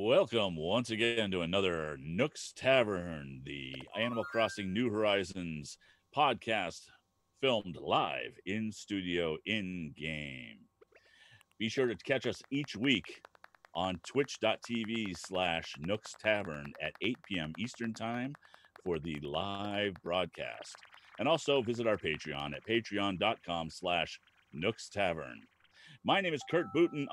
Welcome once again to another Nook's Tavern, the Animal Crossing New Horizons podcast filmed live in studio in game. Be sure to catch us each week on twitch.tv/Nook's Tavern at 8 p.m. Eastern Time for the live broadcast. And also visit our Patreon at patreon.com/Nook's Tavern. My name is Kurt Booten,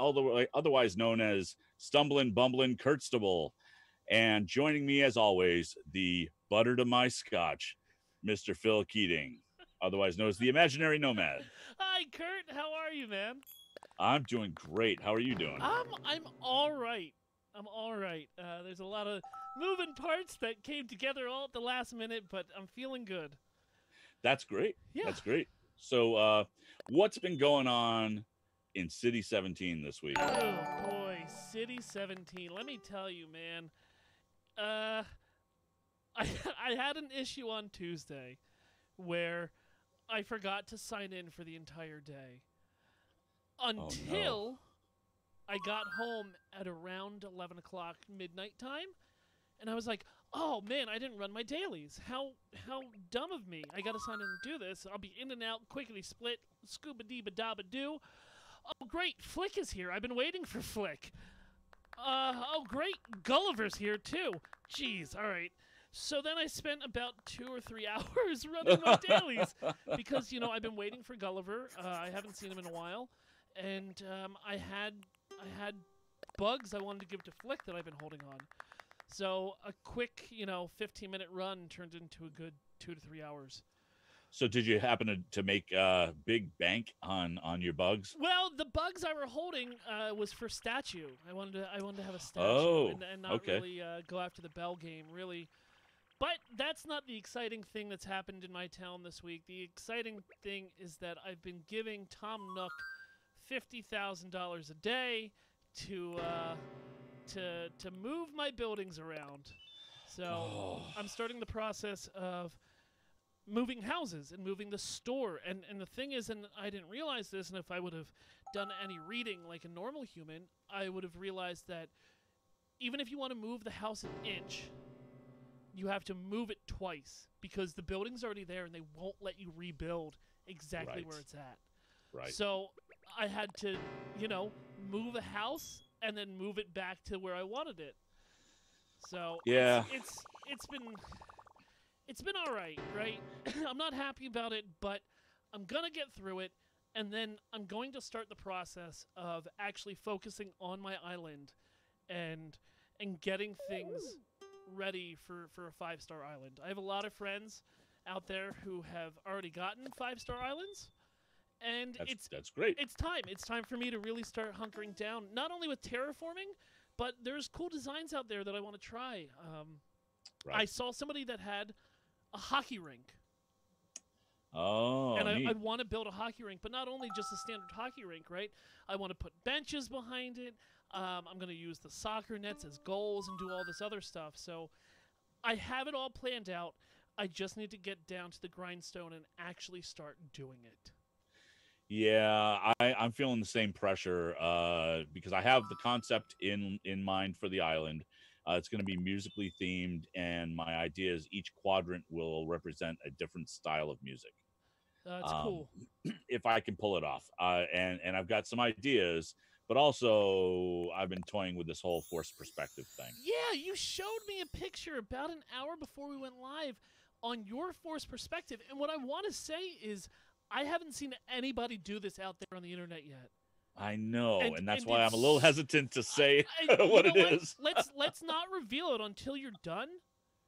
otherwise known as Stumbling Bumbling Kurtstable. And joining me, as always, the butter to my scotch, Mr. Phil Keating, otherwise known as the Imaginary Nomad. Hi, Kurt. How are you, man? I'm doing great. How are you doing? I'm all right. I'm all right. There's a lot of moving parts that came together all at the last minute, but I'm feeling good. That's great. Yeah. That's great. So, what's been going on in City 17 this week? Oh boy, City 17. Let me tell you, man. I had an issue on Tuesday where I forgot to sign in for the entire day until I got home at around 11 o'clock midnight time, and I was like, oh man, I didn't run my dailies. How dumb of me. I gotta sign in and do this. I'll be in and out, quickly split, scuba-dee-ba-da-ba-doo. Oh great, Flick is here. I've been waiting for Flick. Oh great, Gulliver's here too. Jeez, alright. So then I spent about 2 or 3 hours running my dailies because, you know, I've been waiting for Gulliver. I haven't seen him in a while. And I had bugs I wanted to give to Flick that I've been holding on. So a quick, 15-minute run turned into a good 2 to 3 hours. So did you happen to make a big bank on your bugs? Well, the bugs I were holding was for statue. I wanted to have a statue and not really go after the bell game, really. But that's not the exciting thing that's happened in my town this week. The exciting thing is that I've been giving Tom Nook $50,000 a day to move my buildings around. So I'm starting the process of moving houses and moving the store. And the thing is, and I didn't realize this, and if I would have done any reading like a normal human, I would have realized that even if you want to move the house an inch, you have to move it twice because the building's already there and they won't let you rebuild exactly where it's at. Right. So I had to, move a house and then move it back to where I wanted it. So yeah, it's been all right, right? I'm not happy about it, but I'm gonna get through it, and then I'm going to start the process of actually focusing on my island and getting things ready for a 5-star island. I have a lot of friends out there who have already gotten 5-star islands, and that's great. It's time for me to really start hunkering down, not only with terraforming, but there's cool designs out there that I want to try. I saw somebody that had a hockey rink. Oh, and neat. I want to build a hockey rink, but not only just a standard hockey rink, right? I want to put benches behind it. I'm going to use the soccer nets as goals and do all this other stuff. So I have it all planned out. I just need to get down to the grindstone and actually start doing it. Yeah, I'm feeling the same pressure because I have the concept in mind for the island. It's going to be musically themed, and my idea is each quadrant will represent a different style of music. That's cool. If I can pull it off. And I've got some ideas, but also I've been toying with this whole forced perspective thing. Yeah, you showed me a picture about an hour before we went live on your forced perspective. And what I want to say is I haven't seen anybody do this out there on the internet yet. I know, and that's why I'm a little hesitant to say what it is. Let's not reveal it until you're done.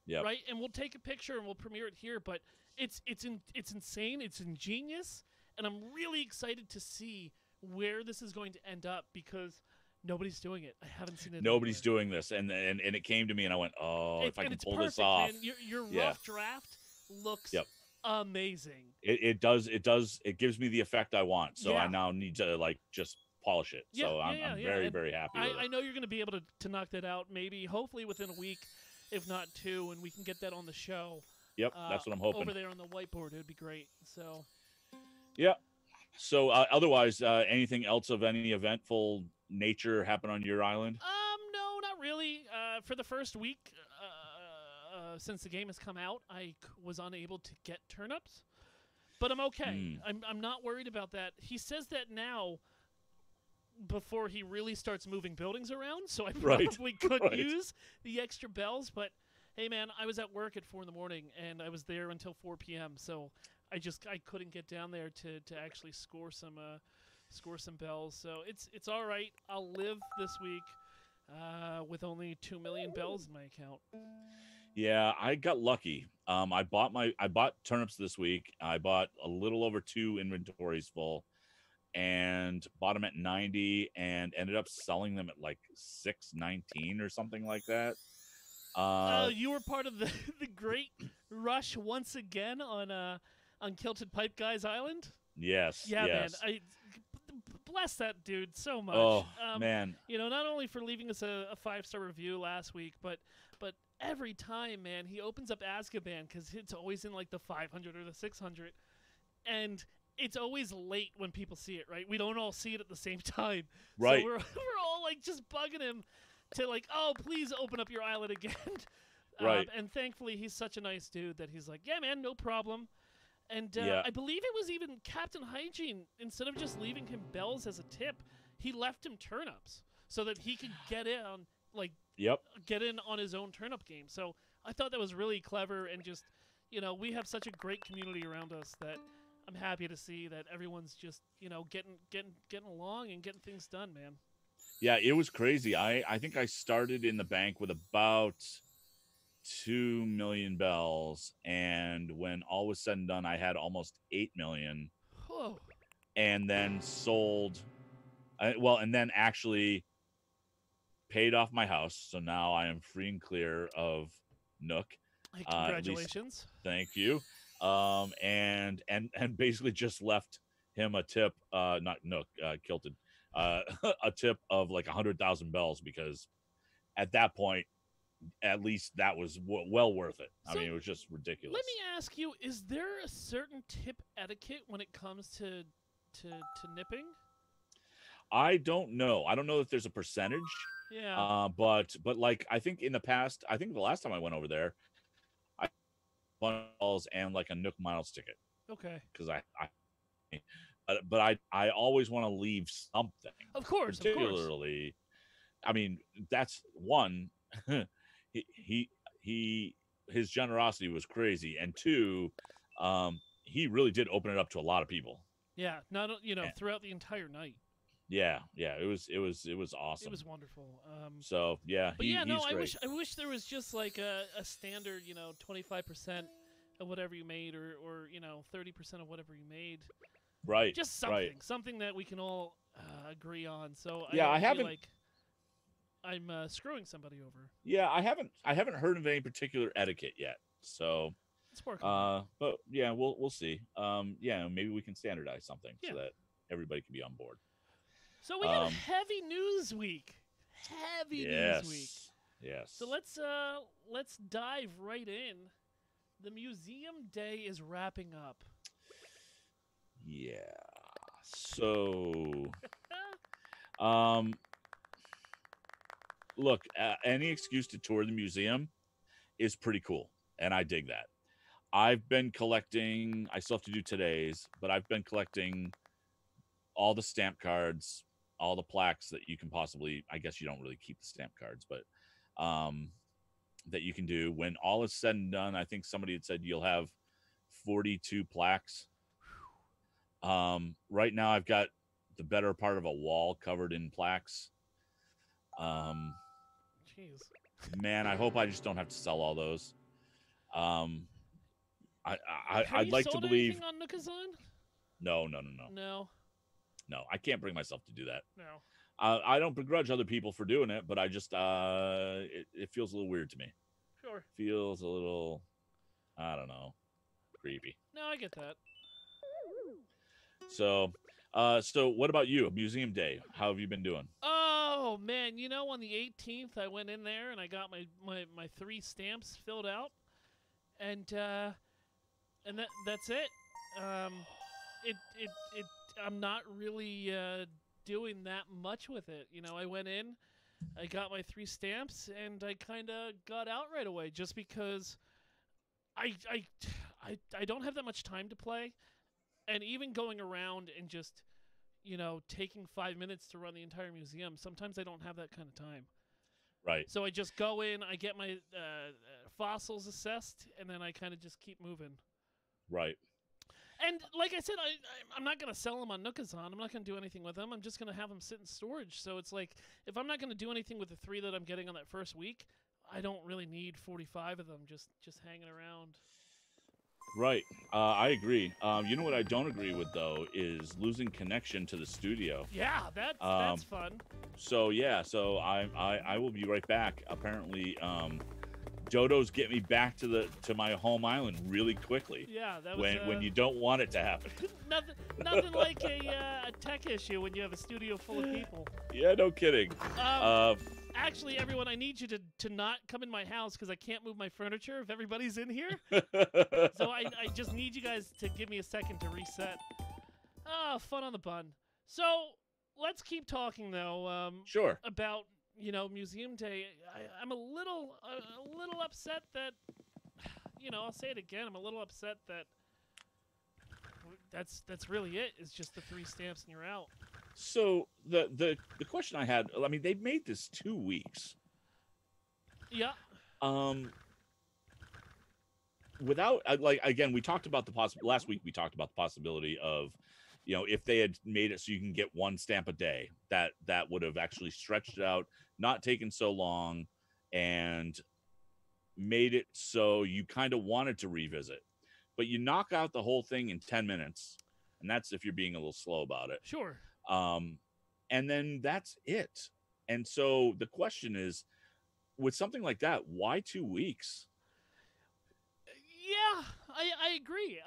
Yeah. Right, and we'll take a picture and we'll premiere it here. But it's insane. It's ingenious, and I'm really excited to see where this is going to end up because nobody's doing it. I haven't seen it. Nobody's doing this, and it came to me, and I went, if I can pull perfect, this off. Man. Your rough draft looks amazing. It does. It gives me the effect I want. So I now need to just polish it. So I'm very, very happy with it. I know you're going to be able to knock that out maybe, hotefully within a week, if not 2, and we can get that on the show. Yep, that's what I'm hoping. Over there on the whiteboard, it would be great. So. Yeah. So otherwise, anything else of any eventful nature happen on your island? No, not really. for the first week since the game has come out, I was unable to get turnips, but I'm okay. I'm not worried about that. He says that now before he really starts moving buildings around, so I probably could use the extra bells, but hey man, I was at work at 4 in the morning and I was there until 4 p.m. So I couldn't get down there to actually score some bells. So it's all right. I'll live this week with only 2 million bells in my account. Yeah, I got lucky. I bought turnips this week. I bought a little over 2 inventories full, and bought them at 90, and ended up selling them at like 619 or something like that. You were part of the great rush once again on Kilted Pipe Guys Island. Yes. Yeah, yes. man. I bless that dude so much. Oh man. You know, not only for leaving us a 5-star review last week, but every time, man, he opens up Azkaban because it's always in like the 500 or the 600, and it's always late when people see it. Right? We don't all see it at the same time. Right. So we're all like just bugging him to like, oh, please open up your island again. Right. And thankfully, he's such a nice dude that he's like, yeah, man, no problem. And I believe it was even Captain Hygiene. Instead of just leaving him bells as a tip, he left him turnips so that he could get in on his own turnip game. So I thought that was really clever, and just, you know, we have such a great community around us that I'm happy to see that everyone's just, you know, getting along and getting things done, man. Yeah, it was crazy. I think I started in the bank with about 2 million bells, and when all was said and done, I had almost 8 million. Whoa. And then sold, and then actually paid off my house, so now I am free and clear of Nook. Congratulations. Thank you. And basically just left him a tip, not Nook, Kilted, a tip of like 100,000 bells, because at that point, at least that was well worth it. I mean, it was just ridiculous. Let me ask you: is there a certain tip etiquette when it comes to nipping? I don't know. I don't know if there's a percentage. Yeah. But like, I think in the past, I think the last time I went over there, I balls and like a Nook Miles ticket. Okay. Because but I always want to leave something. Of course. Particularly, I mean, that's one. His generosity was crazy, and two, he really did open it up to a lot of people. Yeah, throughout the entire night. Yeah, it was awesome. It was wonderful. So yeah, but he's great. I wish there was just like a standard, 25% of whatever you made, or 30% of whatever you made. Right. Just something that we can all agree on. So yeah, I haven't. Feel like I'm screwing somebody over. Yeah, I haven't heard of any particular etiquette yet. So it's working. But yeah, we'll see. Yeah, maybe we can standardize something so that everybody can be on board. So we got a heavy news week. News week. Yes. So let's dive right in. The museum day is wrapping up. Yeah. So look, any excuse to tour the museum is pretty cool, and I dig that. I've been collecting, I still have to do today's, but I've been collecting all the stamp cards, all the plaques that you can possibly, I guess you don't really keep the stamp cards, but that you can do. When all is said and done, I think somebody had said you'll have 42 plaques. Right now I've got the better part of a wall covered in plaques. Jeez. Man, I hope I just don't have to sell all those. I'd like to believe on Nookazon? No. No, I can't bring myself to do that. No. I don't begrudge other people for doing it, but I just it feels a little weird to me. Sure. Feels a little, I don't know, creepy. No, I get that. So what about you? Museum day. How have you been doing? Oh man, on the 18th I went in there and I got my 3 stamps filled out, and that's it. I'm not really doing that much with it. I went in, I got my 3 stamps, and I kind of got out right away just because I, I, I don't have that much time to play. And even going around and just, taking 5 minutes to run the entire museum, sometimes I don't have that kind of time. Right. So I just go in, I get my fossils assessed, and then I kind of just keep moving. Right. And like I said, I'm not going to sell them on Nookazon. I'm not going to do anything with them. I'm just going to have them sit in storage. So it's like, if I'm not going to do anything with the 3 that I'm getting on that first week, I don't really need 45 of them just hanging around. Right. I agree. You know what I don't agree with, though, is losing connection to the studio. Yeah, that's fun. So yeah, so I will be right back. Apparently, Dodo's get me back to my home island really quickly. Yeah, that was when you don't want it to happen. nothing like a tech issue when you have a studio full of people. Yeah, no kidding. Actually, everyone, I need you to not come in my house because I can't move my furniture if everybody's in here. So I just need you guys to give me a second to reset. Fun on the bun. So let's keep talking though. Sure. About Museum Day. I'm a little upset that I'll say it again. I'm a little upset that that's really it. It's just the 3 stamps and you're out. So the question I had, I mean, they made this 2 weeks. Yeah. Without like, again, we talked about last week. We talked about the possibility of, if they had made it so you can get 1 stamp a day, that would have actually stretched it out, not taken so long, and made it so you kind of wanted to revisit. But you knock out the whole thing in 10 minutes, and that's if you're being a little slow about it. Sure. And then that's it. And so the question is, with something like that, why 2 weeks? Yeah, I agree.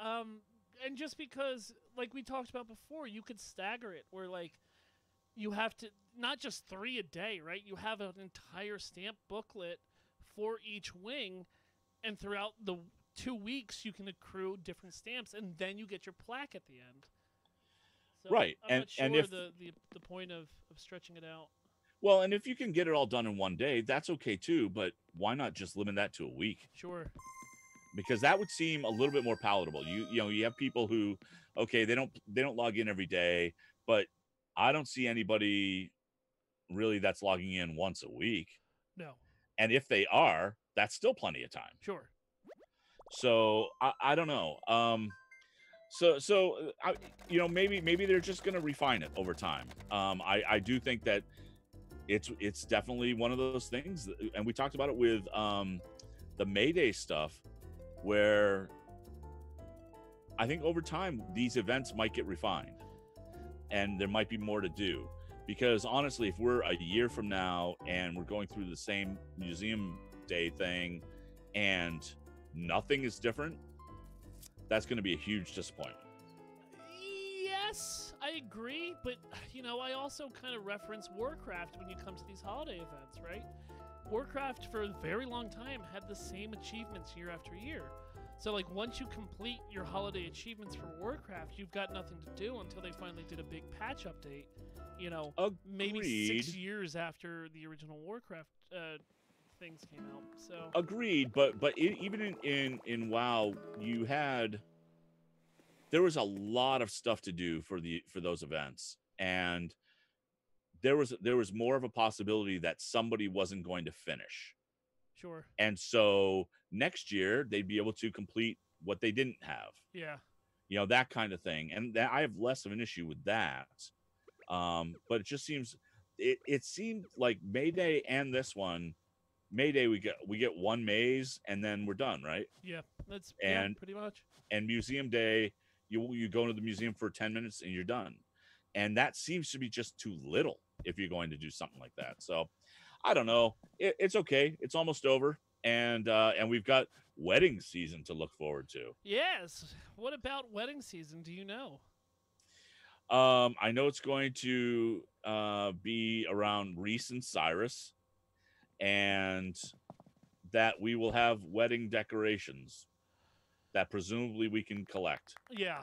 And just because, like we talked about before, you could stagger it where, like, you have to, not just 3 a day, right? You have an entire stamp booklet for each wing, and throughout the 2 weeks, you can accrue different stamps, and then you get your plaque at the end. So right. I'm not sure the point of stretching it out. Well, and if you can get it all done in 1 day, that's okay too, but why not just limit that to a week? Sure. Because that would seem a little bit more palatable. You have people who, okay, they don't log in every day, but I don't see anybody really that's logging in once a week. No. And if they are, that's still plenty of time. Sure. So I don't know. So maybe they're just going to refine it over time. I do think that it's definitely one of those things, and we talked about it with the Mayday stuff, where I think over time these events might get refined, and there might be more to do. Because honestly, if we're a year from now and we're going through the same Museum Day thing and nothing is different, that's going to be a huge disappointment. Yes, I agree, but I also kind of reference Warcraft when you come to these holiday events, right? Warcraft for a very long time had the same achievements year after year. So like once you complete your holiday achievements for Warcraft, you've got nothing to do until they finally did a big patch update. Maybe 6 years after the original Warcraft things came out. So agreed, but even in WoW, there was a lot of stuff to do for those events, and there was more of a possibility that somebody wasn't going to finish. Sure. And so next year they'd be able to complete what they didn't have. Yeah. That kind of thing, and I have less of an issue with that. But it just seems it seemed like Mayday and this one, Mayday we get 1 maze and then we're done, right? Yeah, that's pretty much. And Museum Day, you go into the museum for 10 minutes and you're done, and that seems to be just too little if you're going to do something like that. So I don't know. It's okay. It's almost over, and we've got wedding season to look forward to. Yes. What about wedding season? Do you know? I know it's going to be around Reese and Cyrus, and that we will have wedding decorations that presumably we can collect. Yeah.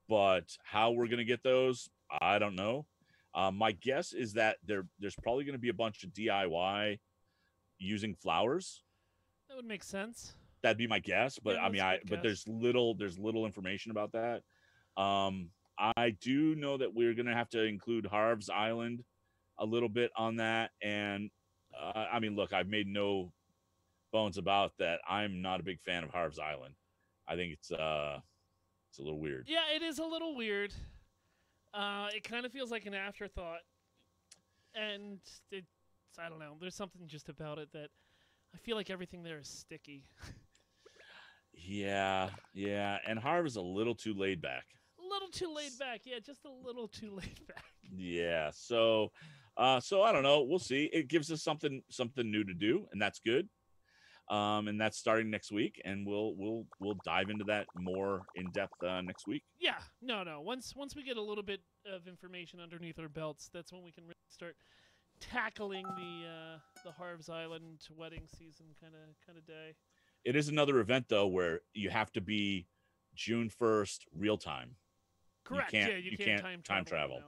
But how we're going to get those, I don't know. My guess is that there's probably going to be a bunch of DIY using flowers. That would make sense. That'd be my guess, but Yeah, I mean, that's a good guess. there's little information about that. I do know that we're going to have to include Harv's Island a little bit on that, and I mean, look, I've made no bones about that. I'm not a big fan of Harv's Island. I think it's a little weird. Yeah, it is a little weird. It kind of feels like an afterthought, and I don't know. There's something just about it that I feel like everything there is sticky. Yeah, and Harv's a little too laid back. A little too laid back, yeah, just a little too laid back. Yeah, so I don't know. We'll see. It gives us something new to do, and that's good. And that's starting next week, and we'll dive into that more in depth next week. Yeah, no. Once we get a little bit of information underneath our belts, that's when we can really start tackling the Harv's Island wedding season kind of day. It is another event though where you have to be June 1st real time. Correct. You can't time travel.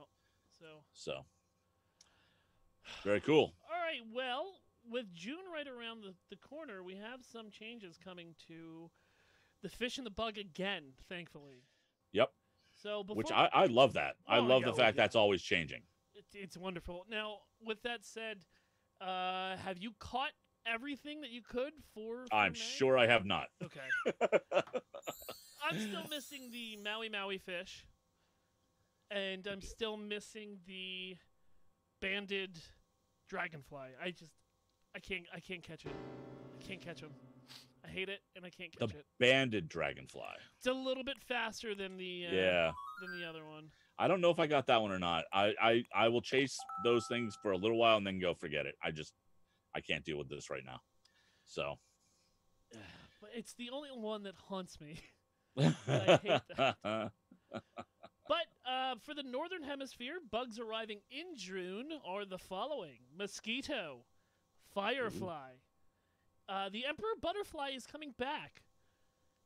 So very cool. All right. Well, with June right around the corner, we have some changes coming to the Fish and the Bug again, thankfully. Yep. So which I love that. I love the fact that's always changing. It's wonderful. Now, with that said, have you caught everything that you could for I'm May? sure I have not. Okay. I'm still missing the Maui fish. And I'm still missing the banded dragonfly. I can't catch it. I can't catch him. I hate it, and I can't catch it. The banded dragonfly. It's a little bit faster than the other one. I don't know if I got that one or not. I will chase those things for a little while and then go forget it. I can't deal with this right now. So. But it's the only one that haunts me. I hate that. But for the Northern Hemisphere, bugs arriving in June are the following: mosquito, firefly. The Emperor butterfly is coming back.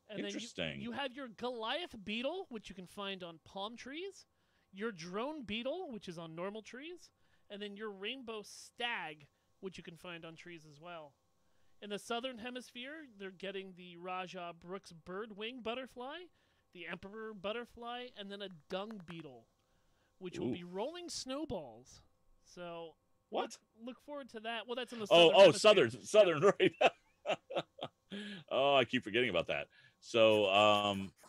And Interesting. Then you have your Goliath beetle, which you can find on palm trees, your drone beetle, which is on normal trees, and then your rainbow stag, which you can find on trees as well. In the Southern Hemisphere, they're getting the Raja Brooks birdwing butterfly, the Emperor butterfly, and then a dung beetle, which will be rolling snowballs. So what? Look forward to that. Well, that's in the Southern Hemisphere. Southern, right. Oh, I keep forgetting about that. So,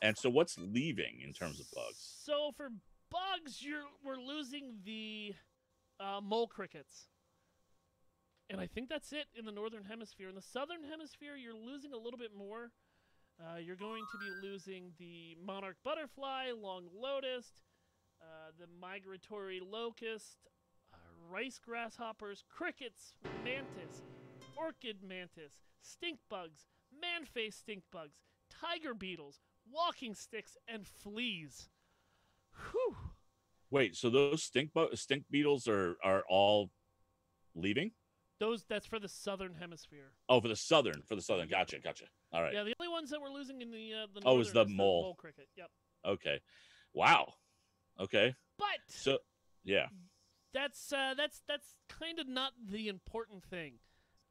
and so what's leaving in terms of bugs? So for bugs, we're losing the mole crickets. And I think that's it in the Northern Hemisphere. In the Southern Hemisphere, you're losing a little bit more. You're going to be losing the monarch butterfly, long locust, the migratory locust, rice grasshoppers, crickets, mantis, orchid mantis, stink bugs, man-faced stink bugs, tiger beetles, walking sticks, and fleas. Whew. Wait, so those stink beetles are all leaving? That's for the Southern Hemisphere. Oh, for the southern. Gotcha. All right. Yeah, the only ones that we're losing in the northern is the mole cricket. Yep. Okay. Wow. Okay. But so, yeah. That's kind of not the important thing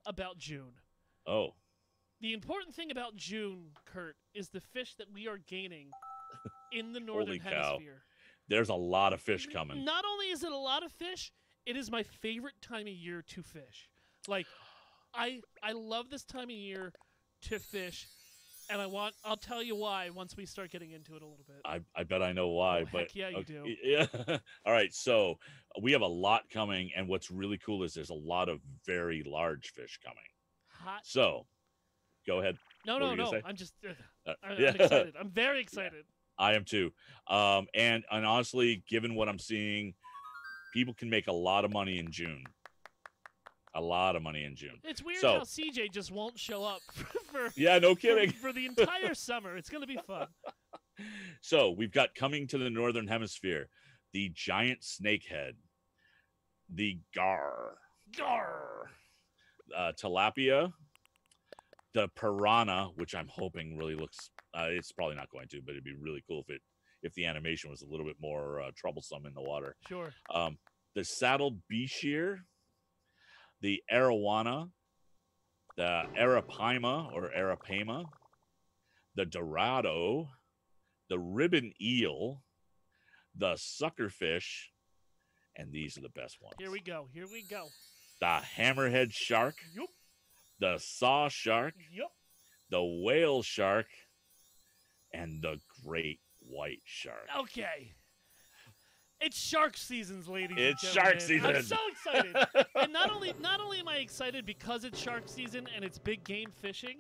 about June. Oh. The important thing about June, Kurt, is the fish that we are gaining in the Northern Hemisphere. There's a lot of fish coming. Not only is it a lot of fish, it is my favorite time of year to fish. Like, I love this time of year to fish, and I'll tell you why once we start getting into it a little bit. I bet I know why. But heck yeah, you do. Yeah. All right, so we have a lot coming, and what's really cool is there's a lot of very large fish coming. Hot. So, go ahead. No. I'm just I'm excited. I'm very excited. Yeah, I am too. And honestly, given what I'm seeing, people can make a lot of money in June. It's weird how CJ just won't show up no kidding. For the entire summer. It's going to be fun. So we've got coming to the Northern Hemisphere, the giant snakehead, the gar, tilapia, the piranha, which I'm hoping really looks, it's probably not going to, but it'd be really cool if the animation was a little bit more troublesome in the water. Sure. the saddled Beshir, the arowana, the arapaima or arapama, the dorado, the ribbon eel, the suckerfish, and these are the best ones. Here we go. Here we go. The hammerhead shark, Yup. the saw shark, Yup. the whale shark, and the great white shark. Okay. It's shark seasons, ladies It's and shark gentlemen. season. I'm so excited. And not only am I excited because it's shark season and it's big game fishing,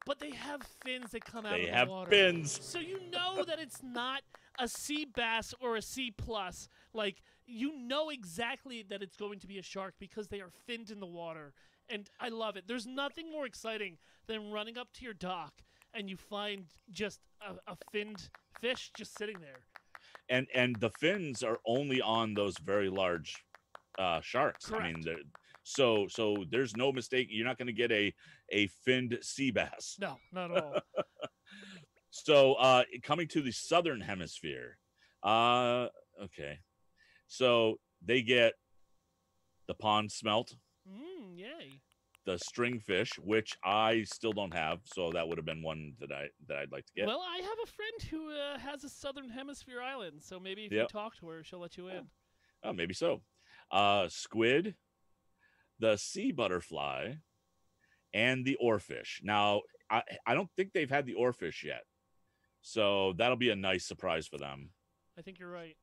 but they have fins that come out of the water. They have fins. So you know that it's not a sea bass or a C plus. Like, you know exactly that it's going to be a shark because they are finned in the water. And I love it. There's nothing more exciting than running up to your dock and you find just a finned fish just sitting there. And the fins are only on those very large sharks. Correct. I mean, so there's no mistake. You're not going to get a finned sea bass. No, not at all. So coming to the southern hemisphere, okay, so they get the pond smelt, Yay. the stringfish, which I still don't have, so that would have been one that I'd like to get. Well, I have a friend who has a southern hemisphere island, so maybe if you talk to her, she'll let you in. Oh, maybe so. Squid, the sea butterfly, and the oarfish. Now, I don't think they've had the oarfish yet, so that'll be a nice surprise for them. I think you're right.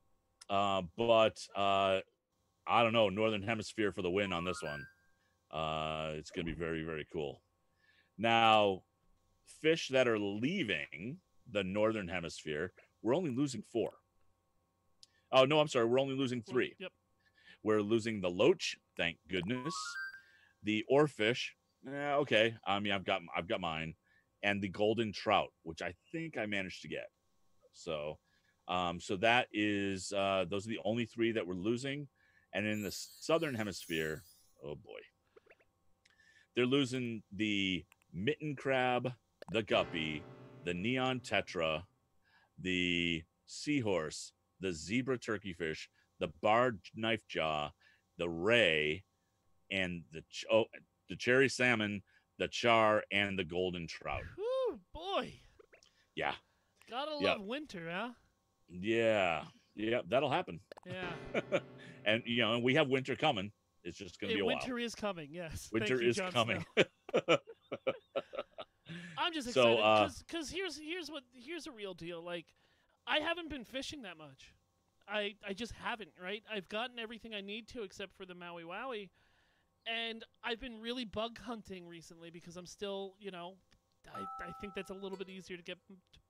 But I don't know. Northern hemisphere for the win on this one. It's going to be very, very cool. Now, fish that are leaving the northern hemisphere, we're only losing 4. Oh, no, I'm sorry. We're only losing 3. Yep. We're losing the loach, thank goodness. The oarfish, okay. I mean, I've got mine, and the golden trout, which I think I managed to get. So, so that is those are the only 3 that we're losing. And in the southern hemisphere, oh boy, they're losing the mitten crab, the guppy, the neon tetra, the seahorse, the zebra turkeyfish, the barred knife jaw, the ray, and the cherry salmon, the char, and the golden trout. Whew, boy. Yeah. Gotta love winter, huh? Yeah. Yeah, that'll happen. Yeah. And, and we have winter coming. It's just going to be a while. Winter is coming, yes. Winter is coming. I'm just excited because here's a real deal. Like, I haven't been fishing that much. I just haven't, right? I've gotten everything I need to except for the Maui Wowie. And I've been really bug hunting recently because I'm still, I think that's a little bit easier to get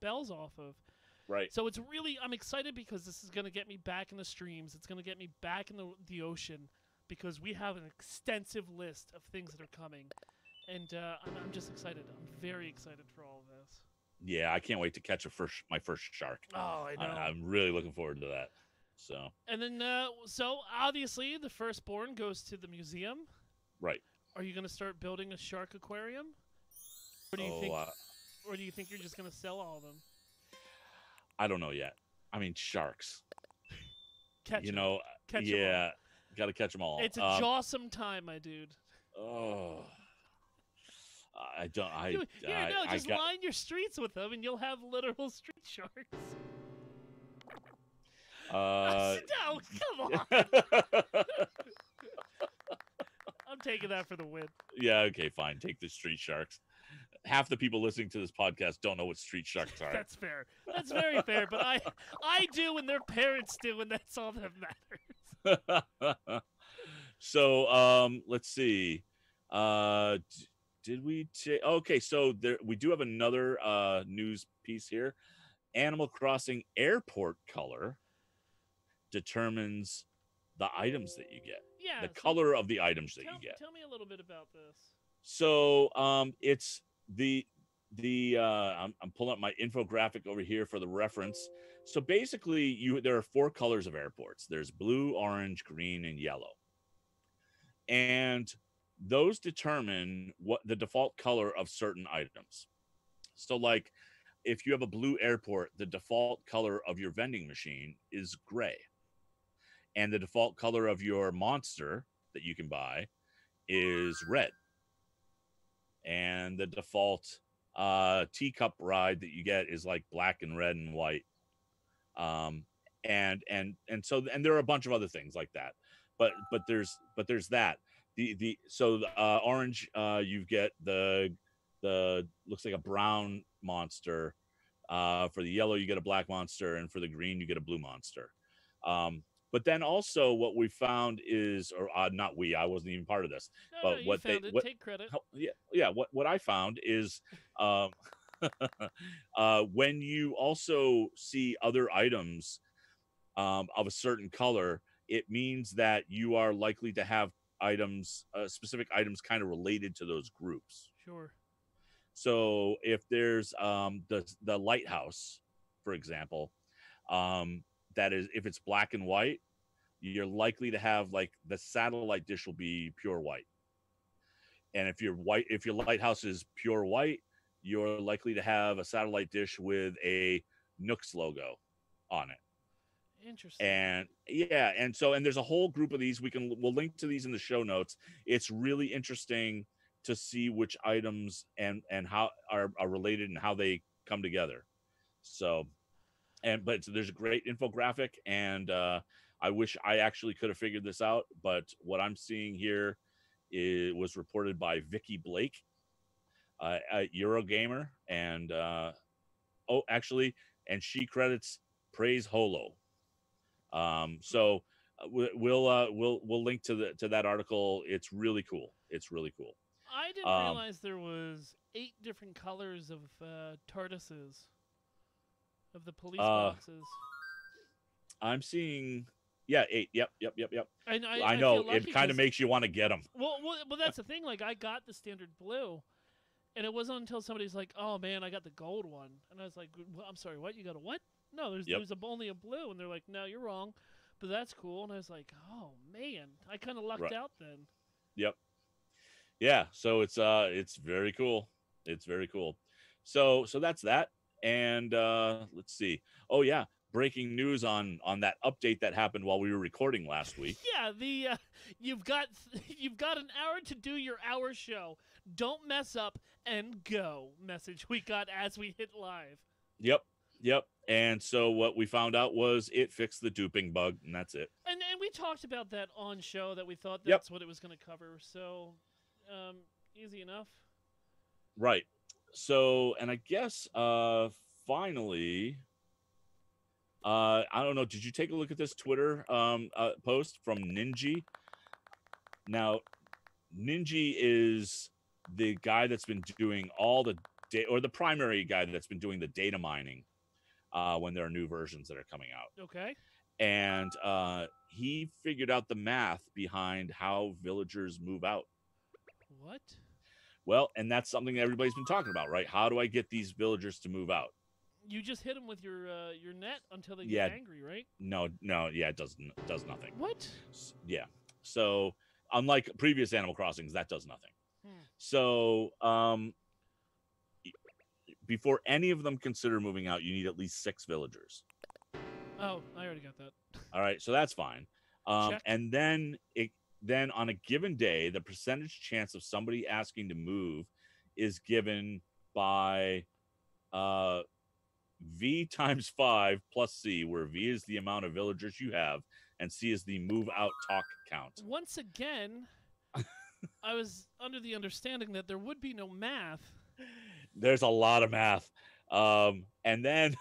bells off of. Right. So it's really, I'm excited because this is going to get me back in the streams. It's going to get me back in the ocean because we have an extensive list of things that are coming. And I'm just excited. I'm very excited for all of this. Yeah, I can't wait to catch my first shark. Oh, I know. I'm really looking forward to that. So. And then, so obviously the firstborn goes to the museum. Right. Are you going to start building a shark aquarium? Or do you think? Or do you think you're just going to sell all of them? I don't know yet. I mean, sharks. Catch them. Yeah, got to catch them all. It's a Jawsome time, my dude. Oh. I don't. Just line your streets with them, and you'll have literal street sharks. No, come on. I'm taking that for the win. Yeah, okay, fine. Take the street sharks. Half the people listening to this podcast don't know what street sharks are. That's fair. That's very fair. But I do, and their parents do, and that's all that matters. So, let's see. Did we take? Okay, so we do have another news piece here. Animal Crossing airport color determines the items that you get. Yeah, the color of the items that you get. Tell me a little bit about this. So, it's I'm pulling up my infographic over here for the reference. So basically, there are 4 colors of airports. There's blue, orange, green, and yellow. And those determine what the default color of certain items. So like if you have a blue airport, the default color of your vending machine is gray. and the default color of your monster that you can buy is red, and the default teacup ride that you get is like black and red and white. um and there are a bunch of other things like that, but there's that. The orange, you get the looks like a brown monster. For the yellow you get a black monster, and for the green you get a blue monster. But then also what we found is, or not we, I wasn't even part of this, No, but you found it. Take credit. yeah, what I found is, um when you also see other items of a certain color, it means that you are likely to have items, specific items, kind of related to those groups. Sure. So if there's the lighthouse, for example, that is, if it's black and white, you're likely to have, like, the satellite dish will be pure white. And if your lighthouse is pure white, you're likely to have a satellite dish with a Nook's logo on it. Interesting. And yeah, and there's a whole group of these. We'll link to these in the show notes. It's really interesting to see which items and how are related and how they come together. So, but there's a great infographic, and I wish I actually could have figured this out, but what I'm seeing here was reported by Vicky Blake, a Eurogamer, and and she credits Praise Holo. So we'll link to that article. It's really cool. I didn't realize there was 8 different colors of TARDISes, of the police boxes. I'm seeing, yeah, 8. Yep. I know it kind of makes you want to get them. Well, that's the thing. Like, I got the standard blue, and it wasn't until somebody's like, "Oh man, I got the gold one," and I was like, well, "I'm sorry, what? You got a what?" No, there's only a blue, and they're like, "No, you're wrong," but that's cool. And I was like, "Oh man, I kind of lucked out then." Yep. Yeah. So it's very cool. It's very cool. So that's that. And let's see. Oh yeah, breaking news on that update that happened while we were recording last week. Yeah, you've got an hour to do your hour show. Don't mess up and go message we got as we hit live. Yep. And so what we found out was it fixed the duping bug, and that's it. And we talked about that on show, that we thought that's what it was going to cover. So easy enough. Right. So, and I guess finally, I don't know, did you take a look at this Twitter post from Ninji? Now, Ninji is the guy that's been doing all the or the primary guy that's been doing the data mining when there are new versions that are coming out. Okay. And he figured out the math behind how villagers move out. What? Well, and that's something that everybody's been talking about, right? How do I get these villagers to move out? You just hit them with your net until they get angry, right? No, yeah, it does nothing. What? Yeah. So, unlike previous Animal Crossings, that does nothing. So, before any of them consider moving out, you need at least 6 villagers. Oh, I already got that. All right, so that's fine. And then on a given day, the percentage chance of somebody asking to move is given by V times 5 plus C, where V is the amount of villagers you have, and C is the move out talk count. Once again, I was under the understanding that there would be no math. There's a lot of math. And then,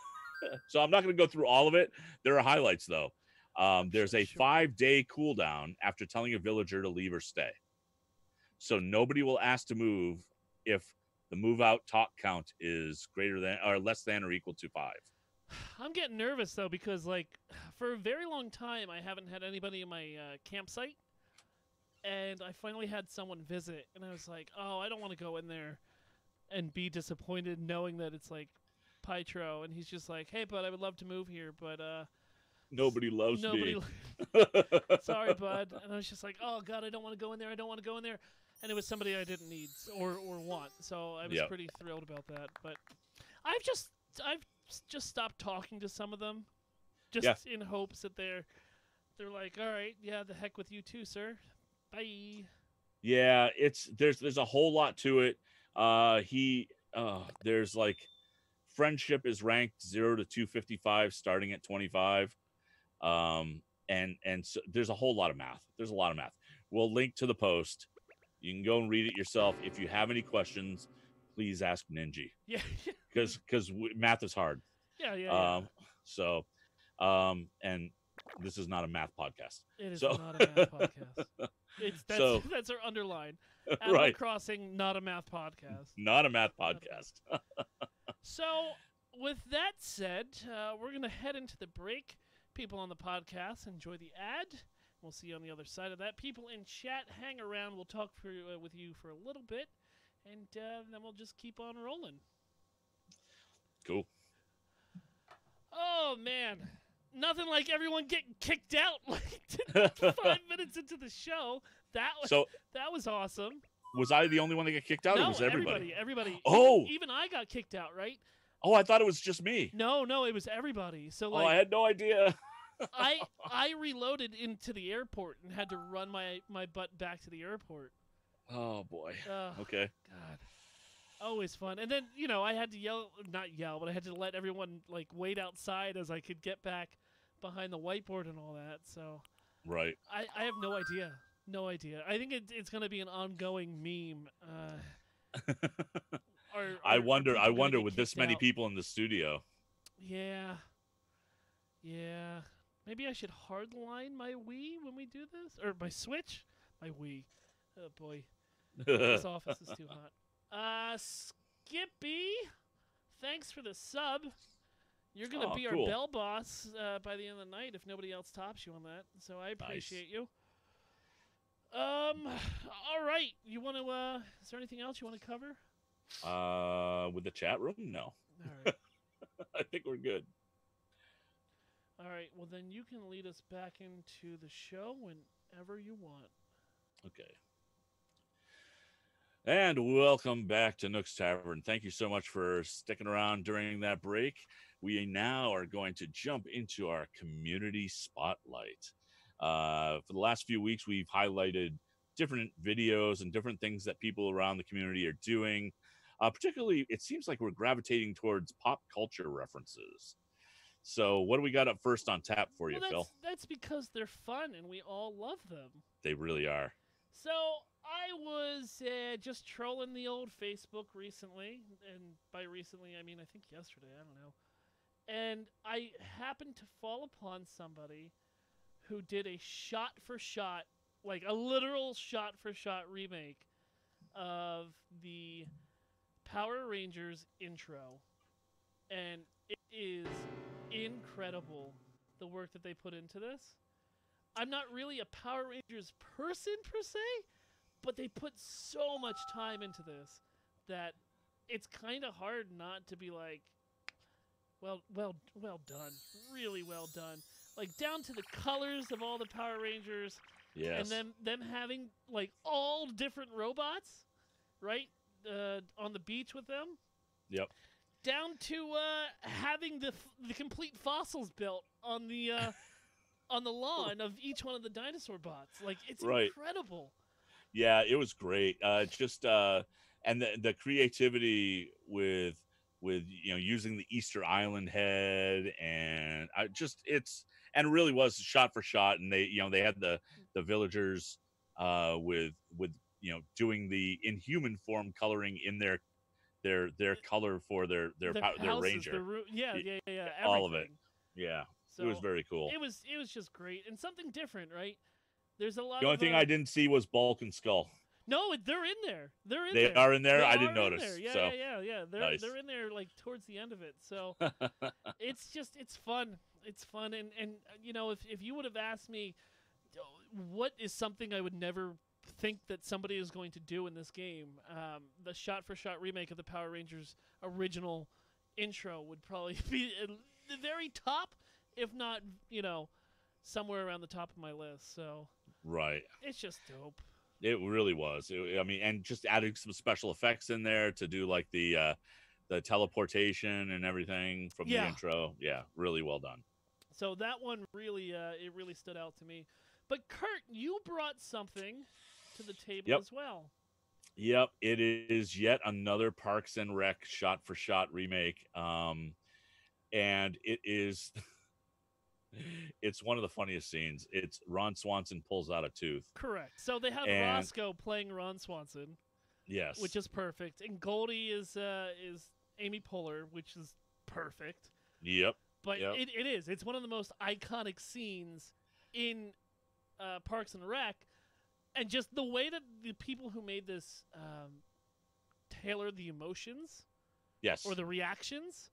so I'm not going to go through all of it. There are highlights, though. There's a 5-day cooldown after telling a villager to leave or stay. So nobody will ask to move if the move out talk count is greater than or less than or equal to 5. I'm getting nervous, though, because, like, for a very long time, I haven't had anybody in my campsite. And I finally had someone visit, and I was like, oh, I don't want to go in there and be disappointed knowing that it's, like, Pytro. And he's just like, hey, bud, I would love to move here, but nobody loves me. Sorry, bud. And I was just like, oh, God, I don't want to go in there. I don't want to go in there. And it was somebody I didn't need or want. So I was pretty thrilled about that. But I've just stopped talking to some of them just in hopes that They're like, all right, yeah, the heck with you too, sir. Bye. Yeah, there's a whole lot to it. There's like friendship is ranked 0 to 255, starting at 25. And so there's a whole lot of math. There's a lot of math. We'll link to the post. You can go and read it yourself. If you have any questions, please ask Ninji, Yeah. because math is hard. Yeah. So, and this is not a math podcast. It is So, not a math podcast. That's our underline. Animal right, Crossing, not a math podcast. not a math podcast. So, with that said, we're going to head into the break. People on the podcast, enjoy the ad. We'll see you on the other side of that. People in chat, hang around. We'll talk with you for a little bit, and then we'll just keep on rolling. Cool. Oh, man. Nothing like everyone getting kicked out like 5 minutes into the show. That was awesome. Was I the only one that got kicked out, no, or was everybody? Everybody. Oh! Even I got kicked out, right? Oh, I thought it was just me. No, it was everybody. So Oh, I had no idea. I reloaded into the airport and had to run my butt back to the airport. Oh, boy. Okay. God. Always fun. And then, I had to not yell, but I had to let everyone, like, wait outside as I could get back behind the whiteboard and all that. So Right. I have no idea. No idea. I think it's going to be an ongoing meme. I wonder with this many out. people in the studio. Yeah. Maybe I should hardline my Wii when we do this? Or my Switch? My Wii. Oh, boy. This office is too hot. Skippy, thanks for the sub. You're going to be cool. our bell boss by the end of the night if nobody else tops you on that. So I appreciate you. All right. You want to, is there anything else you want to cover? With the chat room? No. All right. I think we're good. All right. Well, then you can lead us back into the show whenever you want. Okay. And welcome back to Nook's Tavern. Thank you so much for sticking around during that break. We now are going to jump into our community spotlight. For the last few weeks, we've highlighted different videos and different things that people around the community are doing. Particularly, it seems like we're gravitating towards pop culture references. So what do we got up first on tap for you, Phil? That's because they're fun and we all love them. They really are. So I was just trolling the old Facebook recently. And by recently, I mean, I think yesterday. I don't know. And I happened to fall upon somebody who did a shot-for-shot, like a literal shot-for-shot remake of the Power Rangers intro. And it is incredible, the work that they put into this. I'm not really a Power Rangers person, per se, but they put so much time into this that it's kind of hard not to be like, well done. Really well done. Like, down to the colors of all the Power Rangers. Yes. And them having, like, all different robots, right? On the beach with them. Yep. Down to having the complete fossils built on the lawn of each one of the dinosaur bots. Like, it's incredible. Yeah, it was great. And the creativity with using the Easter Island head, and it really was shot for shot. And they had the villagers with doing the Inhuman form coloring in their color for their ranger. Everything. All of it. Yeah. So it was very cool. It was just great and something different, right? There's a lot. The only thing I didn't see was Bulk and Skull. No, they're in there. They are in there. I didn't notice. Yeah. Nice. They're in there like towards the end of it. So it's fun. It's fun, and if you would have asked me, what is something I would never think that somebody is going to do in this game, the shot-for-shot remake of the Power Rangers original intro would probably be at the very top, if not, somewhere around the top of my list. So right, it's just dope. It really was. And just adding some special effects in there to do like the teleportation and everything from the intro. Yeah, really well done. So that one really, it really stood out to me. But Kurt, you brought something to the table Yep. as well. Yep, it is yet another Parks and Rec shot-for-shot remake. And it is it's one of the funniest scenes. It's Ron Swanson pulls out a tooth. Correct. So they have And Roscoe playing Ron Swanson, yes. which is perfect, and Goldie is Amy Poehler, which is perfect. Yep. But Yep. it is. It's one of the most iconic scenes in Parks and Rec, and just the way that the people who made this tailor the emotions, Yes. or the reactions,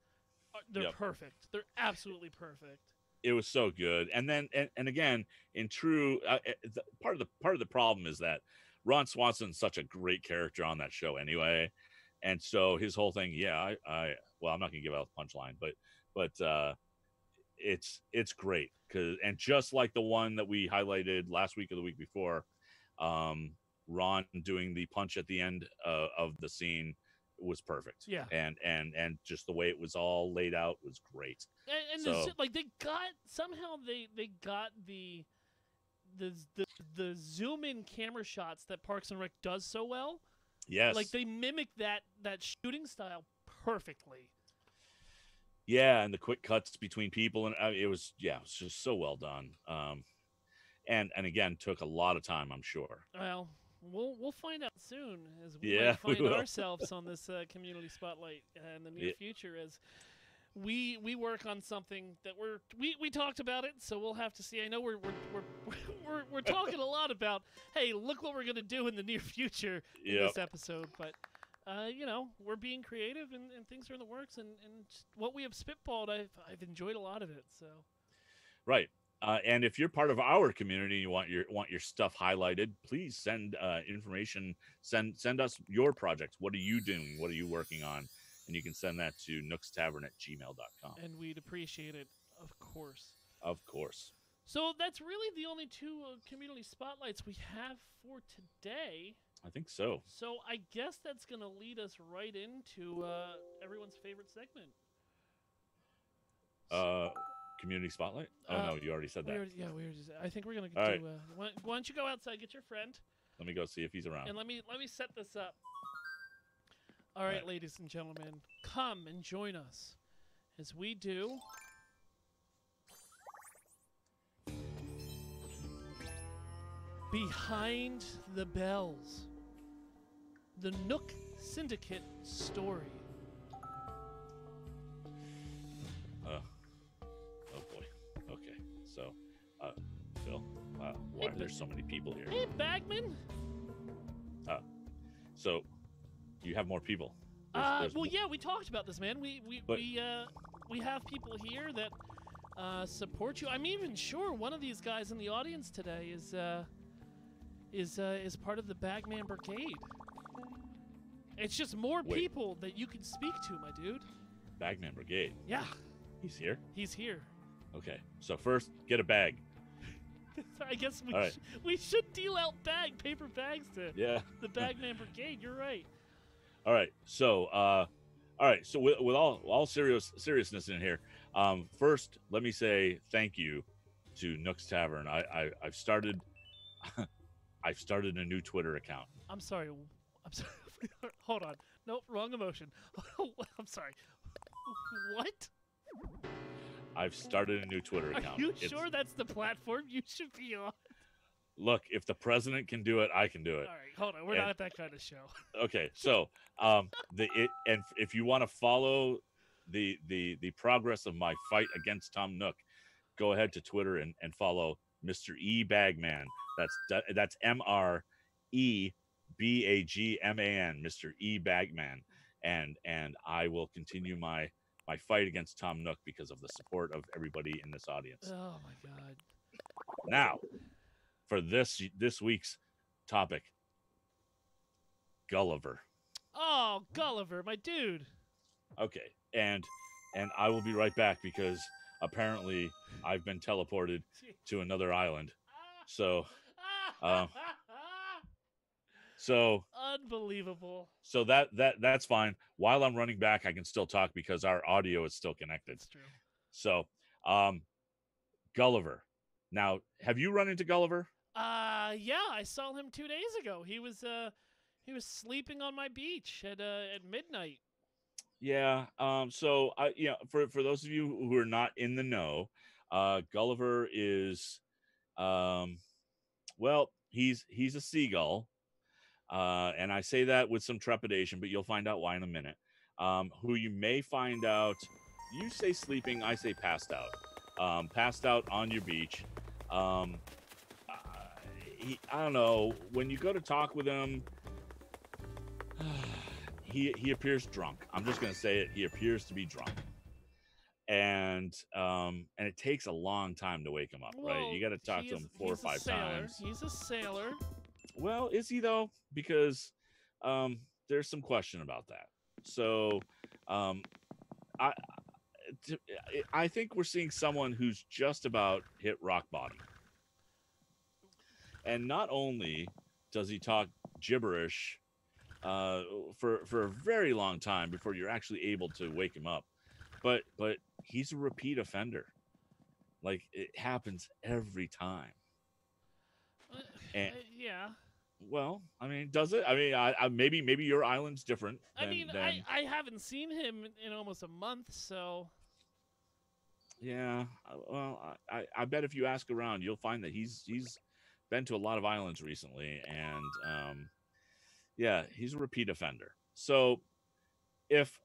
they're Yep. perfect. They're absolutely perfect. It was so good. And then and again, in true part of the problem is that Ron Swanson's such a great character on that show anyway. And so his whole thing, yeah, I well, I'm not gonna give out the punchline, but it's great and just like the one that we highlighted last week or the week before, Ron doing the punch at the end of the scene was perfect. Yeah. And just the way it was all laid out was great. And so, like they got somehow they got the zoom in camera shots that Parks and Rec does so well. Yes. Like they mimic that shooting style perfectly. Yeah, and the quick cuts between people, and it was just so well done. And again, took a lot of time, I'm sure. Well, we'll find out soon as we Yeah, might find we will. ourselves on this community spotlight in the near future as we work on something that we talked about it, so we'll have to see. I know we're talking a lot about, hey, look what we're gonna do in the near future in this episode, but we're being creative and things are in the works, and what we have spitballed, I've enjoyed a lot of it. So right. And if you're part of our community, you want your stuff highlighted, please send information. Send us your projects. What are you doing? What are you working on? And you can send that to nookstavern@gmail.com. And we'd appreciate it, of course. Of course. So that's really the only two community spotlights we have for today. I think so. So I guess that's going to lead us right into everyone's favorite segment. Community spotlight? Oh, no, you already said that. We already said. I think we're going to do... Right. Why don't you go outside, get your friend. Let me go see if he's around. And let me set this up. All right, ladies and gentlemen, come and join us as we do... Behind the Bells. The Nook Syndicate story. Oh boy. Okay. So, Phil, why are there so many people here? Hey, Bagman. So, you have more people. Well, yeah, we talked about this, man. We have people here that support you. I'm even sure one of these guys in the audience today is part of the Bagman Brigade. It's just more people that you can speak to, my dude. Bagman Brigade. Yeah. He's here? He's here. Okay. So first, get a bag. I guess we should deal out paper bags to the Bagman Brigade. You're right. All right. So, So with all seriousness in here, first, let me say thank you to Nook's Tavern. I've started a new Twitter account. I'm sorry. Hold on. Nope, wrong emotion. I'm sorry. What? I've started a new Twitter account. Are you sure that's the platform you should be on? Look, if the president can do it, I can do it. All right, hold on. We're not that kind of show. Okay, so and if you want to follow the progress of my fight against Tom Nook, go ahead to Twitter and follow Mr. E Bagman. That's MrEBagman, Mr. E Bagman, and I will continue my fight against Tom Nook because of the support of everybody in this audience. Oh my God! Now, for this week's topic, Gulliver. Oh, Gulliver, my dude. Okay, and I will be right back because apparently I've been teleported to another island. So, unbelievable. So that's fine. While I'm running back, I can still talk because our audio is still connected. That's true. So, Gulliver. Now, have you run into Gulliver? Yeah, I saw him 2 days ago. He was sleeping on my beach at midnight. Yeah. So for those of you who are not in the know, Gulliver is, um, well, he's a seagull, and I say that with some trepidation, but you'll find out why in a minute. Who you may find out, you say sleeping, I say passed out. Passed out on your beach. Um, uh, I don't know. When you go to talk with him, he appears drunk. I'm just gonna say it. He appears to be drunk, and it takes a long time to wake him up. Right? Well, You got to talk to him four or he's a five sailor. times. He's a sailor. Well, is he though? Because there's some question about that. So um, I t- I think we're seeing someone who's just about hit rock bottom. And not only does he talk gibberish for a very long time before you're actually able to wake him up, but he's a repeat offender. Like it happens every time. And Yeah. well, I mean, does it? I mean, I maybe your island's different I mean, than I haven't seen him in almost a month, so. yeah. Well, I bet if you ask around, you'll find that he's been to a lot of islands recently, and yeah, he's a repeat offender. So if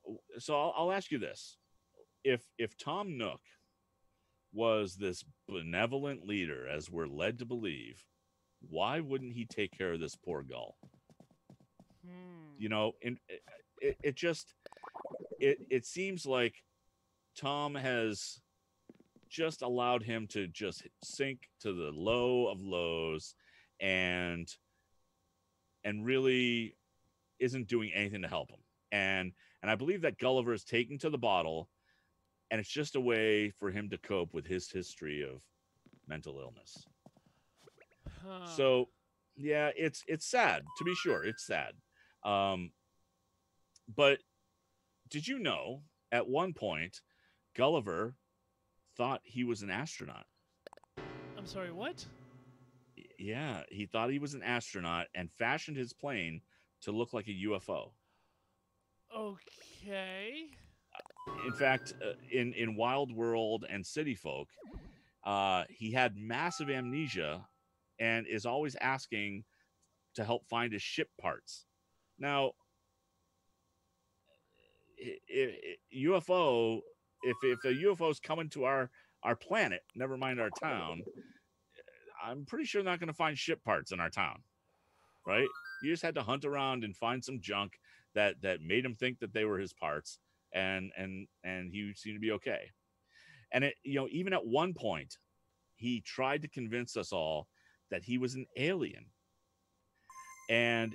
I'll ask you this: if Tom Nook was this benevolent leader, as we're led to believe, why wouldn't he take care of this poor gull? You know, and it just it seems like Tom has just allowed him to just sink to the low of lows, and really isn't doing anything to help him. And I believe that Gulliver is taken to the bottle, and it's just a way for him to cope with his history of mental illness. So yeah, it's sad, to be sure. It's sad. But did you know at one point Gulliver thought he was an astronaut? I'm sorry, what? Yeah, he thought he was an astronaut and fashioned his plane to look like a UFO. Okay. In fact, in Wild World and City Folk, he had massive amnesia and is always asking to help find his ship parts. Now, UFO, if a UFO is coming to our planet, never mind our town, I'm pretty sure not going to find ship parts in our town, right? You just had to hunt around and find some junk that made him think that they were his parts, and he seemed to be okay. And it, even at one point, he tried to convince us all that he was an alien. And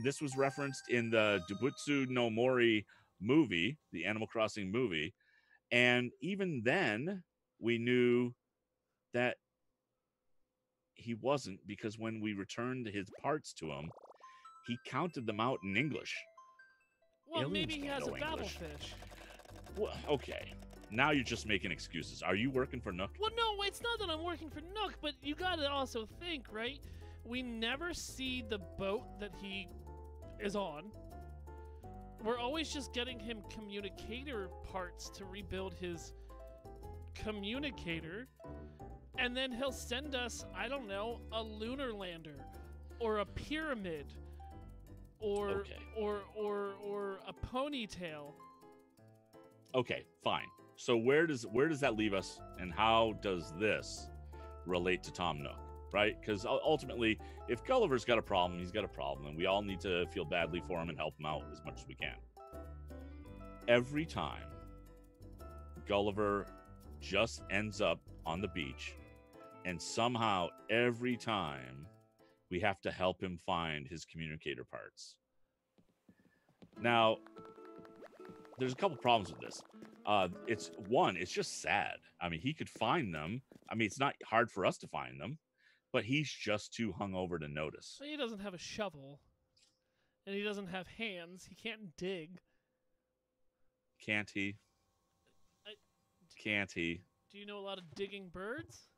this was referenced in the Dubutsu no Mori movie, the Animal Crossing movie. And even then, we knew that he wasn't, because when we returned his parts to him, he counted them out in English. Well, Aliens maybe he don't has a know English. babblefish. Well, okay. Now you're just making excuses. Are you working for Nook? Well, no, it's not that I'm working for Nook, but you gotta also think, right? We never see the boat that he is on. We're always just getting him communicator parts to rebuild his communicator, and then he'll send us, I don't know, a lunar lander, or a pyramid, or Okay. or a ponytail. Okay, fine. So where does that leave us, and how does this relate to Tom Nook? Right? Because ultimately, if Gulliver's got a problem, he's got a problem, and we all need to feel badly for him and help him out as much as we can. Every time Gulliver just ends up on the beach, and somehow every time we have to help him find his communicator parts. Now, there's a couple problems with this. It's just sad. I mean, he could find them. I mean, it's not hard for us to find them, but he's just too hungover to notice. He doesn't have a shovel, and he doesn't have hands. He can't dig. Can't he? Can't he? Do you know a lot of digging birds?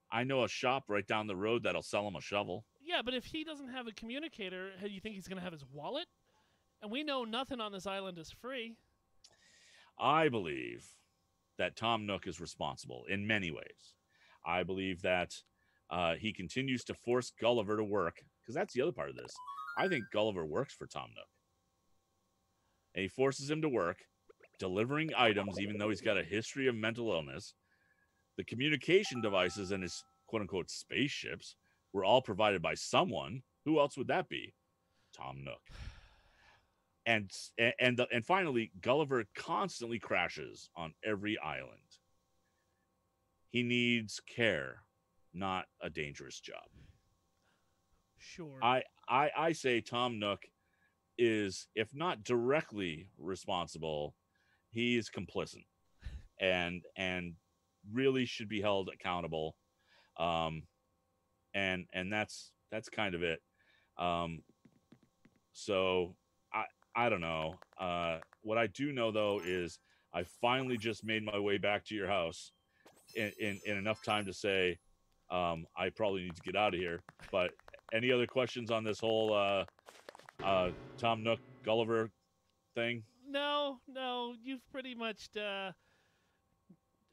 I know a shop right down the road that'll sell him a shovel. Yeah, but if he doesn't have a communicator, how do you think he's going to have his wallet? And we know nothing on this island is free. I believe that Tom Nook is responsible in many ways. I believe that he continues to force Gulliver to work, because that's the other part of this. I think Gulliver works for Tom Nook. And he forces him to work, delivering items, even though he's got a history of mental illness. The communication devices and his quote-unquote spaceships were all provided by someone. Who else would that be? Tom Nook. And finally, Gulliver constantly crashes on every island. He needs care, not a dangerous job. Sure. I say Tom Nook is, if not directly responsible, he is complicit, and really should be held accountable. And that's kind of it. So I don't know. What I do know though is I finally just made my way back to your house in enough time to say I probably need to get out of here. But any other questions on this whole Tom Nook Gulliver thing? No, you've pretty much.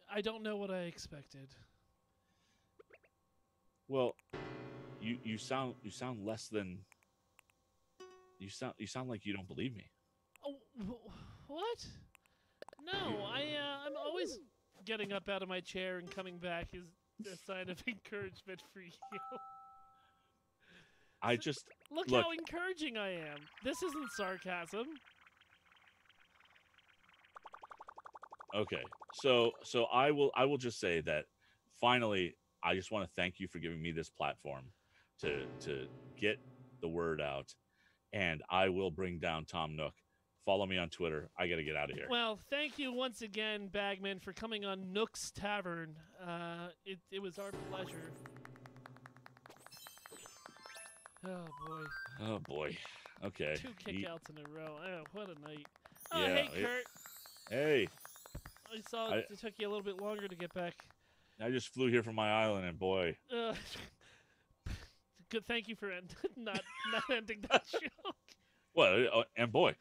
I don't know what I expected. Well, you sound less than. You sound like you don't believe me. Oh, what? No, I'm always getting up out of my chair and coming back is a sign of encouragement for you. Look How encouraging I am. This isn't sarcasm. Okay, so I will just say that finally I just want to thank you for giving me this platform to get the word out, and I will bring down Tom Nook. Follow me on Twitter. I got to get out of here. Well, thank you once again, Bagman, for coming on Nook's Tavern. It was our pleasure. Oh boy. Okay. 2 kickouts in a row. Oh, what a night. Oh, Yeah, hey, Kurt. Hey. I saw it took you a little bit longer to get back. I just flew here from my island, and boy. Good. Thank you for not ending that joke. Well, and boy.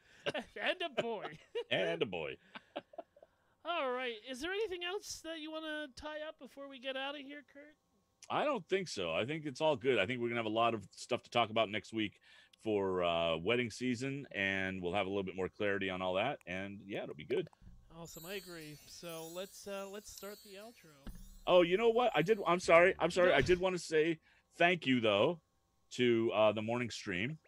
And a boy. And a boy. All right. Is there anything else that you want to tie up before we get out of here, Kurt? I don't think so. I think it's all good. I think we're going to have a lot of stuff to talk about next week for wedding season, and we'll have a little bit more clarity on all that. And yeah, it'll be good. Awesome. I agree. So let's start the outro. Oh, you know what? I'm sorry. I did want to say thank you though to the morning stream.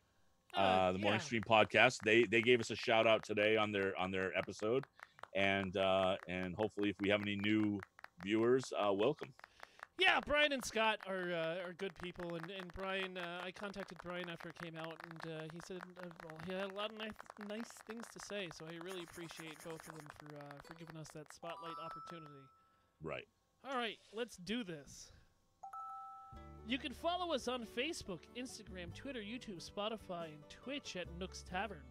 The Morning Stream podcast. They gave us a shout out today on their episode, and hopefully if we have any new viewers, welcome. Yeah, Brian and Scott are good people, and Brian, I contacted Brian after it came out, and he said he had a lot of nice things to say. So I really appreciate both of them for giving us that spotlight opportunity. Right. All right, let's do this. You can follow us on Facebook, Instagram, Twitter, YouTube, Spotify, and Twitch at Nook's Tavern.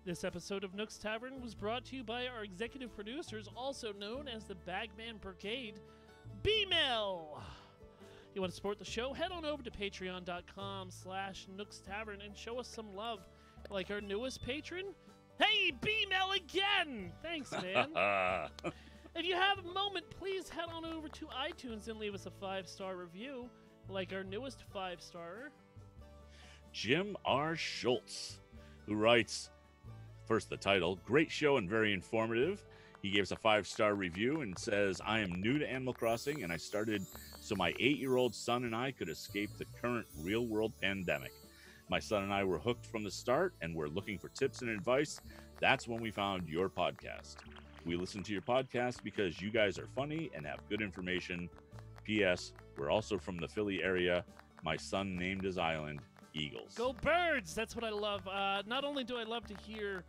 This episode of Nook's Tavern was brought to you by our executive producers, also known as the Bagman Brigade, B-Mail. You want to support the show? Head on over to patreon.com/Nook's Tavern and show us some love. Like our newest patron? Hey, B-Mail again! Thanks, man. If you have a moment, please head on over to iTunes and leave us a 5-star review. Like our newest 5-starer, Jim R. Schultz, who writes, first the title, great show and very informative. He gave us a 5-star review and says, I am new to Animal Crossing and I started so my 8-year-old son and I could escape the current real-world pandemic. My son and I were hooked from the start and were looking for tips and advice. That's when we found your podcast. We listen to your podcast because you guys are funny and have good information. P.S. We're also from the Philly area. My son named his island Eagles. Go Birds! That's what I love. Not only do I love to hear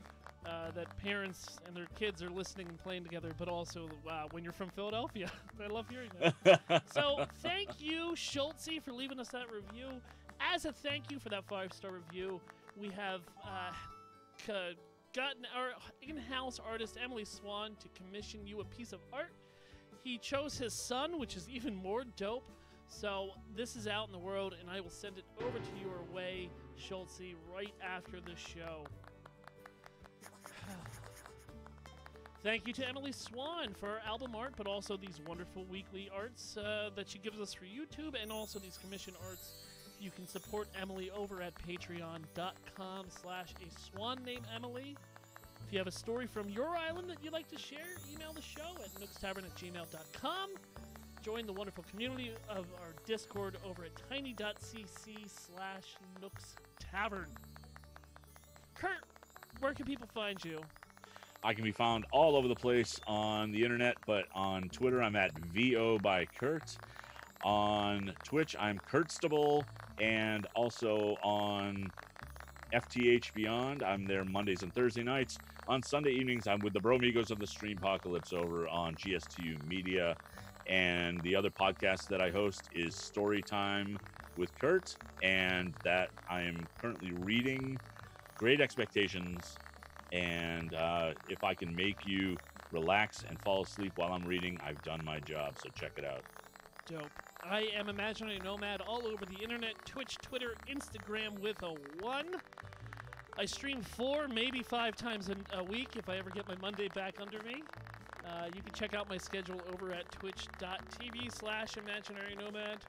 that parents and their kids are listening and playing together, but also when you're from Philadelphia. I love hearing that. So thank you, Schultze, for leaving us that review. As a thank you for that 5-star review, we have gotten our in-house artist, Emily Swan, to commission you a piece of art. he chose his son, which is even more dope. So this is out in the world, and I will send it over to your way, Schultze, right after the show. Thank you to Emily Swan for our album art, but also these wonderful weekly arts that she gives us for YouTube, and also these commission arts. You can support Emily over at patreon.com/a-swan-named-Emily. If you have a story from your island that you'd like to share, email the show at nookstavern@gmail.com. Join the wonderful community of our Discord over at tiny.cc/nookstavern. Kurt, where can people find you? I can be found all over the place on the internet, but on Twitter, I'm at VO by Kurt. On Twitch, I'm Kurtstable, and also on FTH Beyond, I'm there Mondays and Thursday nights. On Sunday evenings, I'm with the Bromigos of the Streampocalypse over on GSTU Media. And the other podcast that I host is Storytime with Kurt, and that I am currently reading Great Expectations. And if I can make you relax and fall asleep while I'm reading, I've done my job, so check it out. Dope. I am Imaginary Nomad all over the internet, Twitch, Twitter, Instagram with a 1. I stream 4, maybe 5 times a week if I ever get my Monday back under me. You can check out my schedule over at twitch.tv/imaginarynomad.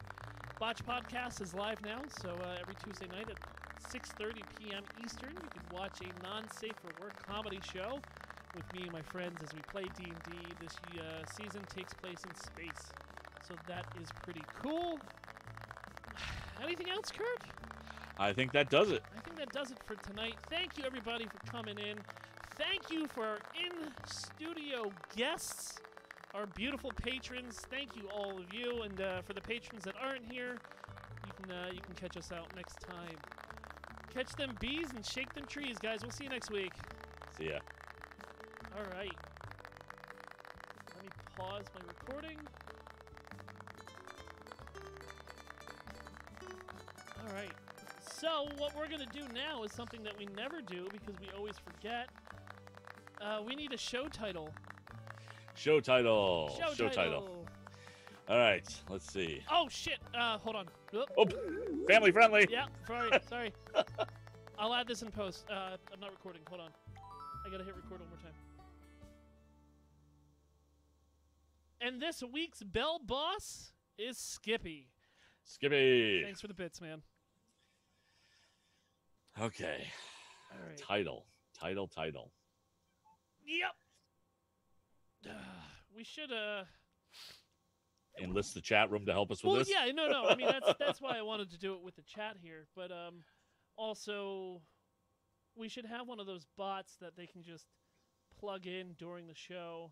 Botch Podcast is live now, so every Tuesday night at 6:30 p.m. Eastern, you can watch a non-safe for work comedy show with me and my friends as we play D&D. This season takes place in space, so that is pretty cool. Anything else, Kurt? I think that does it. I think that does it for tonight. Thank you, everybody, for coming in. Thank you for our in-studio guests, our beautiful patrons. Thank you, all of you. And for the patrons that aren't here, you can catch us out next time. Catch them bees and shake them trees, guys. We'll see you next week. See ya. All right. Let me pause my recording. All right. So what we're going to do now is something that we never do because we always forget. We need a show title. Show title. All right. Let's see. Oh, shit. Hold on. Oh, family friendly. Yeah, sorry. I'll add this in post. I'm not recording. Hold on. I gotta hit record one more time. And this week's bell boss is Skippy. Skippy. Thanks for the bits, man. Okay. All right. Title. Yep. We should enlist the chat room to help us with this. Well, yeah, no. I mean, that's why I wanted to do it with the chat here. But also, we should have one of those bots that they can just plug in during the show.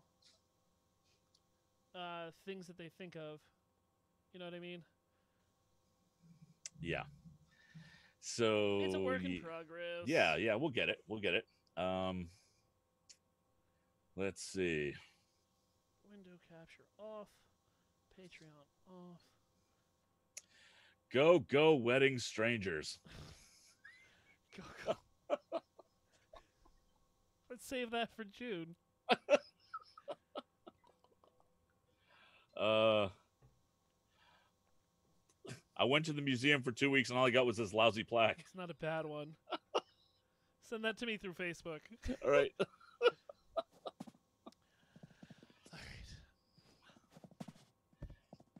Things that they think of. You know what I mean? Yeah. So it's a work in progress. Yeah, we'll get it. Let's see. Window capture off. Patreon off. Go wedding strangers. Go. Let's save that for June. I went to the museum for 2 weeks and all I got was this lousy plaque. It's not a bad one. Send that to me through Facebook. All right.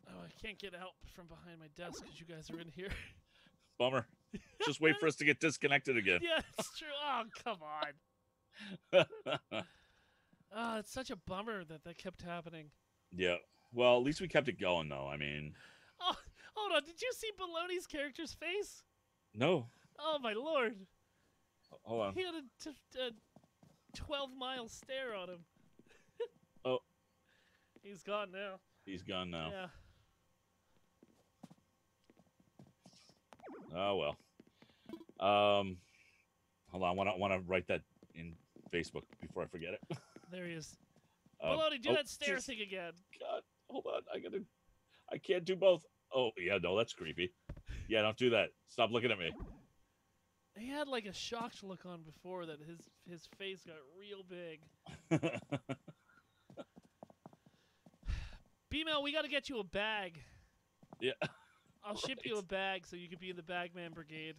I can't get out from behind my desk because you guys are in here. Bummer. Just wait for us to get disconnected again. Yeah, it's true. Oh, come on. It's such a bummer that kept happening. Yeah. Well, at least we kept it going, though. I mean... Oh, hold on. Did you see Baloney's character's face? No. Oh, my lord. Hold on. He had a 12-mile stare on him. Oh. He's gone now. He's gone now. Yeah. Oh, well. Hold on. I want to write that in Facebook before I forget it. There he is. Baloney, do that stare thing again. God, hold on. I can't do both. Oh, yeah, no, that's creepy. Yeah, don't do that. Stop looking at me. He had like a shocked look on before that his face got real big. B-Mail, we got to get you a bag. Yeah. I'll ship you a bag so you can be in the Bagman Brigade.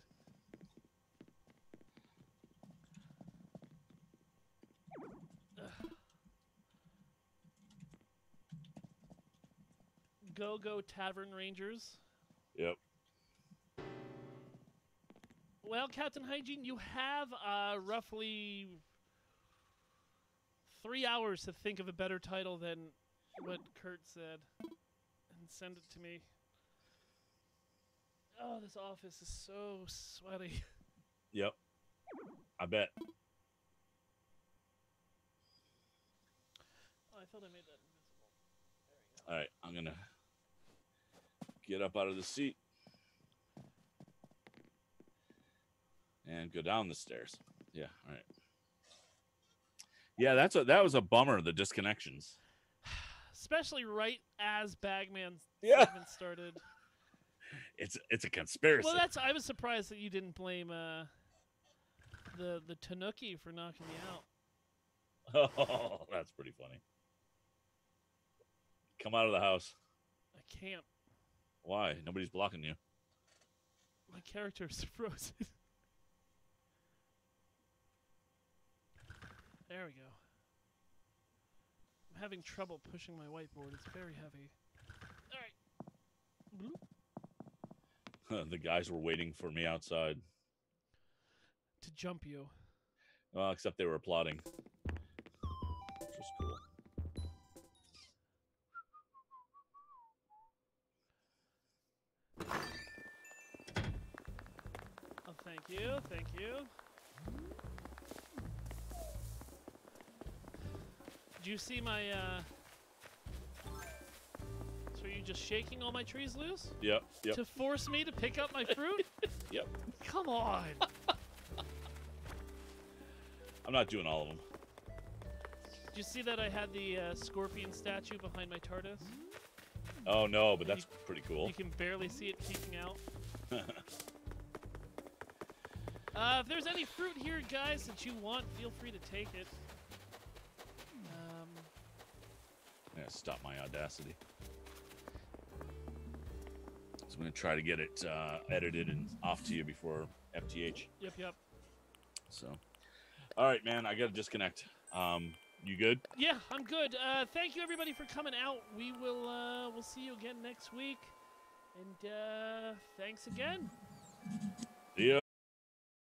Go Tavern Rangers. Yep. Well, Captain Hygiene, you have roughly 3 hours to think of a better title than what Kurt said. And send it to me. Oh, this office is so sweaty. Yep. I bet. Oh, I thought I made that invisible. There we go. All right, I'm going to get up out of the seat and go down the stairs. Yeah, all right. Yeah, that was a bummer, the disconnections. Especially right as Bagman's Yeah. segment started. It's a conspiracy. Well, I was surprised that you didn't blame the Tanuki for knocking me out. Oh, that's pretty funny. Come out of the house. I can't. Why? Nobody's blocking you. My character's frozen. There we go. I'm having trouble pushing my whiteboard. It's very heavy. All right. Bloop. The guys were waiting for me outside. To jump you. Well, except they were applauding. Which was cool. Oh, thank you. Thank you. Did you see my, So are you just shaking all my trees loose? Yep. To force me to pick up my fruit? Yep. Come on. I'm not doing all of them. Did you see that I had the scorpion statue behind my TARDIS? Oh, no, but that's pretty cool. You can barely see it peeking out. If there's any fruit here, guys, that you want, feel free to take it. I'm going to stop my audacity. So I'm going to try to get it edited and off to you before FTH. Yep. So, all right, man, I got to disconnect. You good? Yeah, I'm good. Thank you, everybody, for coming out. We will we'll see you again next week. And thanks again.